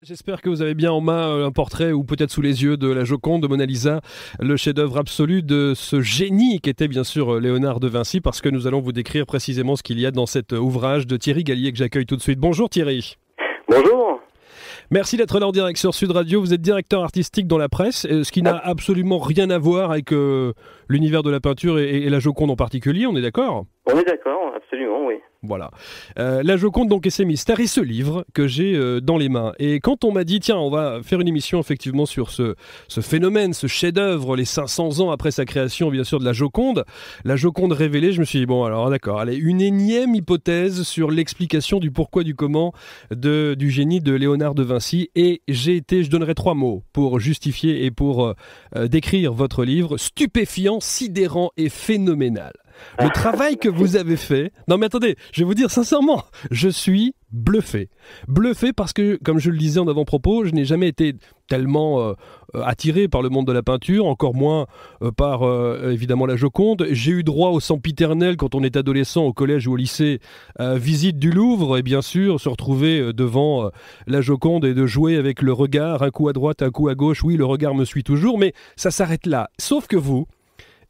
J'espère que vous avez bien en main un portrait ou peut-être sous les yeux de la Joconde de Mona Lisa, le chef-d'œuvre absolu de ce génie qu'était bien sûr Léonard de Vinci, parce que nous allons vous décrire précisément ce qu'il y a dans cet ouvrage de Thierry Gallier que j'accueille tout de suite. Bonjour Thierry. Bonjour. Merci d'être là en direct sur Sud Radio. Vous êtes directeur artistique dans la presse, ce qui n'a absolument rien à voir avec l'univers de la peinture et la Joconde en particulier, on est d'accord ? On est d'accord, absolument, oui. Voilà. La Joconde donc et ses mystères et ce livre que j'ai dans les mains. Et quand on m'a dit tiens on va faire une émission effectivement sur ce phénomène, ce chef-d'œuvre, les 500 ans après sa création bien sûr de la Joconde révélée, je me suis dit bon alors d'accord, allez, une énième hypothèse sur l'explication du pourquoi du comment du génie de Léonard de Vinci, et je donnerai 3 mots pour justifier et pour décrire votre livre: stupéfiant, sidérant et phénoménal. Le travail que vous avez fait... Non mais attendez, je vais vous dire sincèrement, je suis bluffé. Bluffé parce que, comme je le disais en avant-propos, je n'ai jamais été tellement attiré par le monde de la peinture, encore moins par évidemment la Joconde. J'ai eu droit au sempiternel quand on est adolescent au collège ou au lycée, visite du Louvre, et bien sûr se retrouver devant la Joconde et de jouer avec le regard, un coup à droite, un coup à gauche. Oui, le regard me suit toujours, mais ça s'arrête là. Sauf que vous...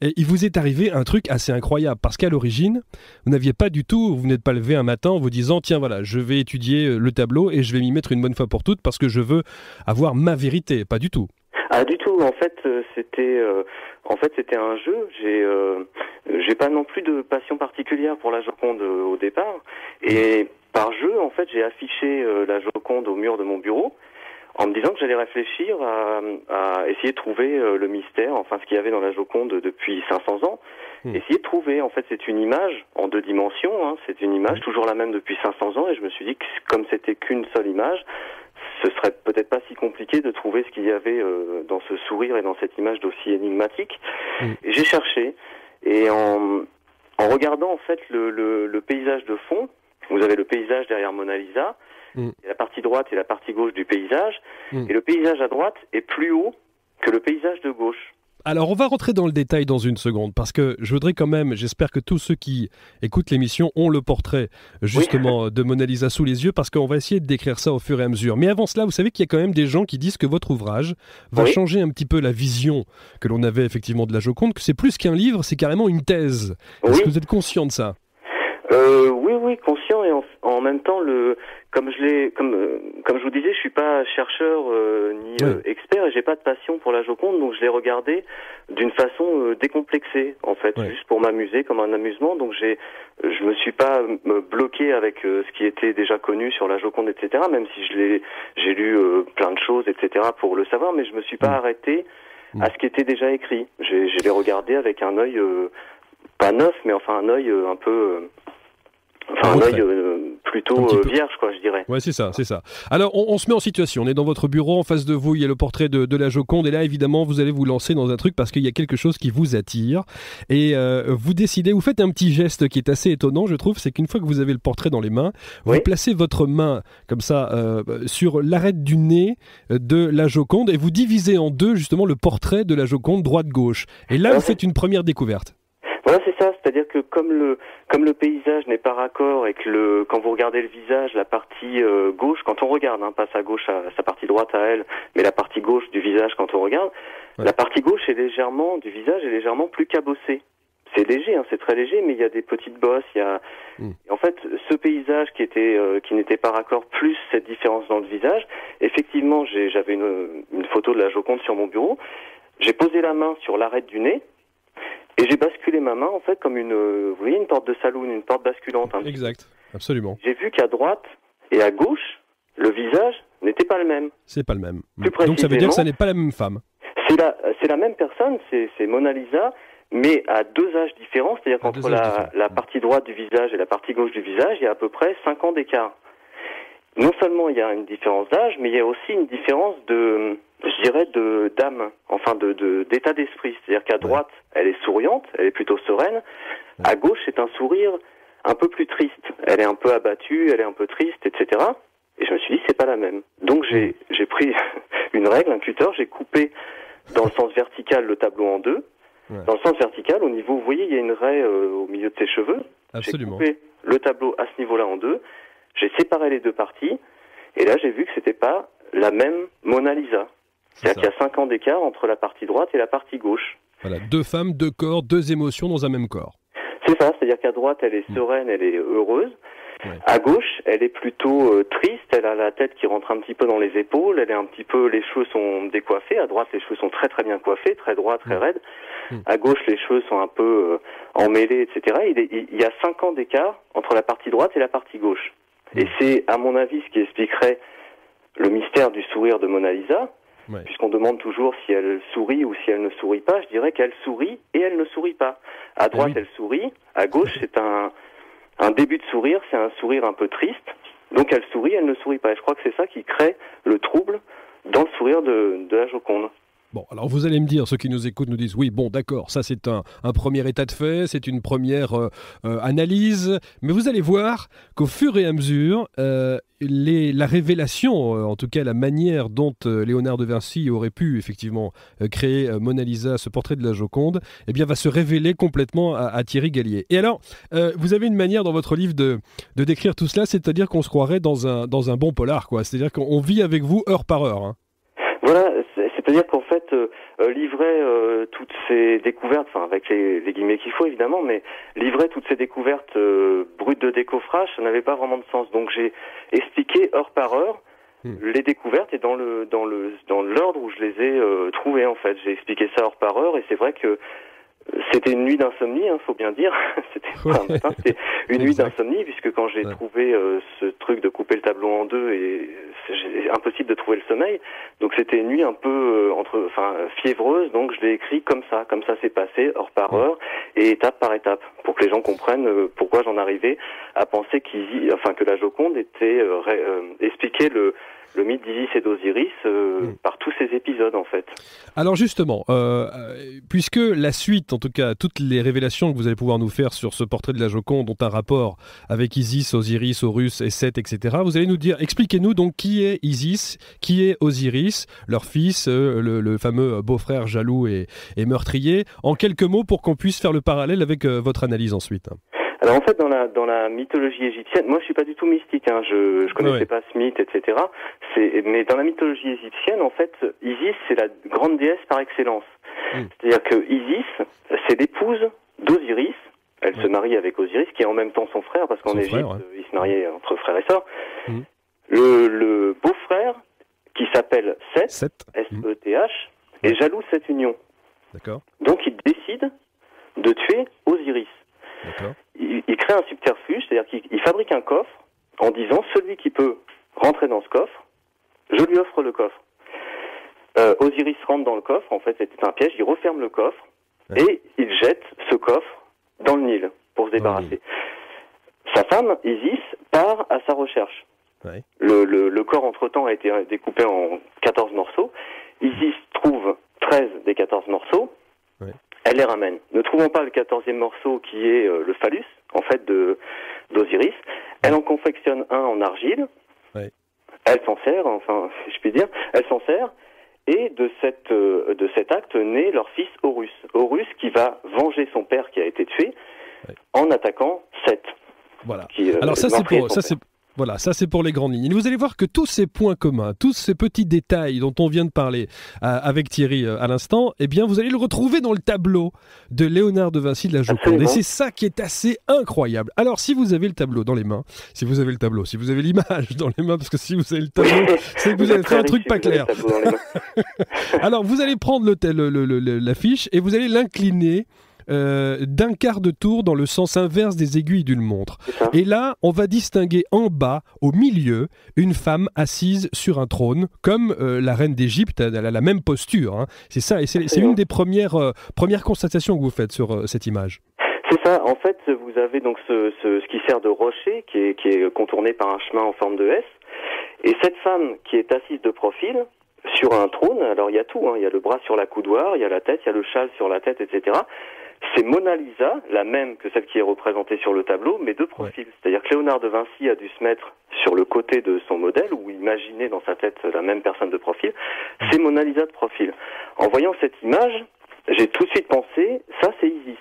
Et il vous est arrivé un truc assez incroyable, parce qu'à l'origine, vous n'êtes pas levé un matin en vous disant tiens voilà, je vais étudier le tableau et je vais m'y mettre une bonne fois pour toutes parce que je veux avoir ma vérité. Pas du tout. Ah du tout. En fait, c'était un jeu. J'ai pas non plus de passion particulière pour la Joconde au départ. Et par jeu, en fait, j'ai affiché la Joconde au mur de mon bureau, en me disant que j'allais réfléchir à essayer de trouver le mystère, enfin ce qu'il y avait dans la Joconde depuis 500 ans. Essayer de trouver, en fait c'est une image en 2 dimensions, hein, c'est une image toujours la même depuis 500 ans, et je me suis dit que comme c'était qu'une seule image, ce serait peut-être pas si compliqué de trouver ce qu'il y avait dans ce sourire et dans cette image d'aussi énigmatique. Et j'ai cherché, et en regardant en fait le paysage de fond, vous avez le paysage derrière Mona Lisa, et la partie droite et la partie gauche du paysage, et le paysage à droite est plus haut que le paysage de gauche. Alors on va rentrer dans le détail dans une seconde, parce que je voudrais quand même, j'espère que tous ceux qui écoutent l'émission ont le portrait justement de Mona Lisa sous les yeux, parce qu'on va essayer de décrire ça au fur et à mesure. Mais avant cela, vous savez qu'il y a quand même des gens qui disent que votre ouvrage va changer un petit peu la vision que l'on avait effectivement de la Joconde, que c'est plus qu'un livre, c'est carrément une thèse. Est-ce que vous êtes conscient de ça ? Oui, conscient, et en même temps, comme je vous disais, je suis pas chercheur ni expert, et j'ai pas de passion pour la Joconde, donc je l'ai regardé d'une façon décomplexée, en fait, juste pour m'amuser, comme un amusement. Donc je me suis pas bloqué avec ce qui était déjà connu sur la Joconde, etc. Même si j'ai lu plein de choses, etc. pour le savoir, mais je me suis pas arrêté à ce qui était déjà écrit. Je l'ai regardé avec un œil pas neuf, mais enfin un œil un peu. Un œil plutôt vierge, quoi, je dirais. Ouais, c'est ça. Alors, on se met en situation. On est dans votre bureau, en face de vous, il y a le portrait de la Joconde. Et là, évidemment, vous allez vous lancer dans un truc parce qu'il y a quelque chose qui vous attire. Et vous décidez, vous faites un petit geste qui est assez étonnant, je trouve. C'est qu'une fois que vous avez le portrait dans les mains, vous placez votre main, comme ça, sur l'arête du nez de la Joconde, et vous divisez en deux, justement, le portrait de la Joconde droite-gauche. Et là, vous faites une première découverte. Voilà, c'est ça, c'est-à-dire que comme le paysage n'est pas raccord, et que quand vous regardez le visage, la partie gauche, quand on regarde, pas sa gauche, sa partie droite à elle, mais la partie gauche du visage quand on regarde, la partie gauche du visage est légèrement plus cabossée. C'est léger, c'est très léger, mais il y a des petites bosses, En fait, ce paysage qui n'était pas raccord, plus cette différence dans le visage, effectivement, j'avais une photo de la Joconde sur mon bureau, j'ai posé la main sur l'arête du nez, et j'ai basculé ma main, en fait, comme vous voyez, une porte de saloon, une porte basculante. Exact, absolument. J'ai vu qu'à droite et à gauche, le visage n'était pas le même. C'est pas le même. Donc ça veut dire que ça n'est pas la même femme. C'est la même personne, c'est Mona Lisa, mais à 2 âges différents, c'est-à-dire qu'entre la partie droite du visage et la partie gauche du visage, il y a à peu près 5 ans d'écart. Non seulement il y a une différence d'âge, mais il y a aussi une différence d'âme, enfin d'état d'esprit. C'est-à-dire qu'à droite, elle est souriante, elle est plutôt sereine. À gauche, c'est un sourire un peu plus triste. Elle est un peu abattue, elle est un peu triste, etc. Et je me suis dit, c'est pas la même. Donc j'ai pris une règle, un cutter, j'ai coupé dans le sens vertical le tableau en 2. Dans le sens vertical, au niveau, vous voyez, il y a une raie au milieu de ses cheveux. Absolument. J'ai coupé le tableau à ce niveau-là en 2. J'ai séparé les 2 parties, et là j'ai vu que c'était pas la même Mona Lisa. C'est-à-dire qu'il y a 5 ans d'écart entre la partie droite et la partie gauche. Voilà, 2 femmes, 2 corps, 2 émotions dans un même corps. C'est ça, c'est-à-dire qu'à droite, elle est sereine, elle est heureuse. Ouais. À gauche, elle est plutôt triste, elle a la tête qui rentre un petit peu dans les épaules, elle est un petit peu, les cheveux sont décoiffés. À droite, les cheveux sont très très bien coiffés, très droits, très raides. À gauche, les cheveux sont un peu emmêlés, etc. Il y a 5 ans d'écart entre la partie droite et la partie gauche. Et c'est, à mon avis, ce qui expliquerait le mystère du sourire de Mona Lisa. Ouais. Puisqu'on demande toujours si elle sourit ou si elle ne sourit pas, je dirais qu'elle sourit et elle ne sourit pas. À droite, elle sourit. À gauche, c'est un début de sourire, c'est un sourire un peu triste. Donc elle sourit, elle ne sourit pas. Et je crois que c'est ça qui crée le trouble dans le sourire de la Joconde. Bon, alors vous allez me dire, ceux qui nous écoutent nous disent, oui, bon, d'accord, ça c'est un premier état de fait, c'est une première analyse, mais vous allez voir qu'au fur et à mesure, la révélation, en tout cas la manière dont Léonard de Vinci aurait pu effectivement créer Mona Lisa, ce portrait de la Joconde, eh bien, va se révéler complètement à Thierry Gallier. Et alors, vous avez une manière dans votre livre de décrire tout cela, c'est-à-dire qu'on se croirait dans un bon polar, quoi. C'est-à-dire qu'on vit avec vous heure par heure. Hein. Voilà, c'est-à-dire qu'en fait, livrer toutes ces découvertes, enfin avec les guillemets qu'il faut évidemment, mais livrer toutes ces découvertes brutes de décoffrage, ça n'avait pas vraiment de sens. Donc j'ai expliqué heure par heure les découvertes et dans l'ordre où je les ai trouvées en fait. J'ai expliqué ça heure par heure et c'est vrai que c'était une nuit d'insomnie, faut bien dire. C'était pas un matin, c'était une nuit d'insomnie puisque quand j'ai trouvé ce truc de couper le tableau en deux et c'est impossible de trouver le sommeil. Donc c'était une nuit un peu fiévreuse. Donc je l'ai écrit comme ça s'est passé heure par heure et étape par étape pour que les gens comprennent pourquoi j'en arrivais à penser que la Joconde était expliquait le mythe d'Isis et d'Osiris par tous ces épisodes en fait. Alors justement, puisque la suite, en tout cas toutes les révélations que vous allez pouvoir nous faire sur ce portrait de la Joconde ont un rapport avec Isis, Osiris, Horus et Seth, etc., vous allez nous dire, expliquez-nous donc qui est Isis, qui est Osiris, leur fils, le fameux beau-frère jaloux et meurtrier, en quelques mots pour qu'on puisse faire le parallèle avec votre analyse ensuite. Alors en fait dans la mythologie égyptienne, moi je suis pas du tout mystique, je connaissais pas ce mythe, etc. Mais dans la mythologie égyptienne, en fait, Isis c'est la grande déesse par excellence. C'est-à-dire que Isis c'est l'épouse d'Osiris. Elle se marie avec Osiris, qui est en même temps son frère, parce qu'en Égypte ils se mariaient entre frères et sœurs. Le beau-frère qui s'appelle Seth, S-E-T-H, est jaloux de cette union. D'accord. Donc il décide de tuer Osiris. Il crée un subterfuge, c'est-à-dire qu'il fabrique un coffre en disant celui qui peut rentrer dans ce coffre, je lui offre le coffre. Osiris rentre dans le coffre, en fait c'était un piège, il referme le coffre et il jette ce coffre dans le Nil pour se débarrasser. Sa femme, Isis, part à sa recherche. Le corps entre-temps a été découpé en 14 morceaux. Isis trouve 13 des 14 morceaux. Elle les ramène. Ne trouvant pas le 14e morceau qui est le phallus, en fait, d'Osiris, elle en confectionne un en argile. Elle s'en sert, enfin, si je puis dire, elle s'en sert, et de cet acte naît leur fils Horus. Horus qui va venger son père qui a été tué en attaquant Seth. Voilà. Alors ça c'est pour les grandes lignes. Et vous allez voir que tous ces points communs, tous ces petits détails dont on vient de parler avec Thierry à l'instant, eh bien vous allez le retrouver dans le tableau de Léonard de Vinci de la Joconde. Et c'est ça qui est assez incroyable. Alors si vous avez le tableau dans les mains, si vous avez l'image dans les mains, parce que si vous avez le tableau, c'est que vous avez fait un truc pas clair. Alors vous allez prendre l'affiche et vous allez l'incliner d'un quart de tour dans le sens inverse des aiguilles d'une montre. Et là, on va distinguer en bas, au milieu, une femme assise sur un trône, comme la reine d'Égypte, elle a la même posture. Hein. C'est ça, et c'est une des premières constatations que vous faites sur cette image. C'est ça. En fait, vous avez donc ce qui sert de rocher, qui est contourné par un chemin en forme de S. Et cette femme qui est assise de profil sur un trône, alors il y a tout, il y a le bras sur la coudoir, il y a la tête, il y a le châle sur la tête, etc. C'est Mona Lisa, la même que celle qui est représentée sur le tableau, mais de profil. C'est-à-dire que Léonard de Vinci a dû se mettre sur le côté de son modèle, ou imaginer dans sa tête la même personne de profil. C'est Mona Lisa de profil. En voyant cette image, j'ai tout de suite pensé, ça c'est Isis.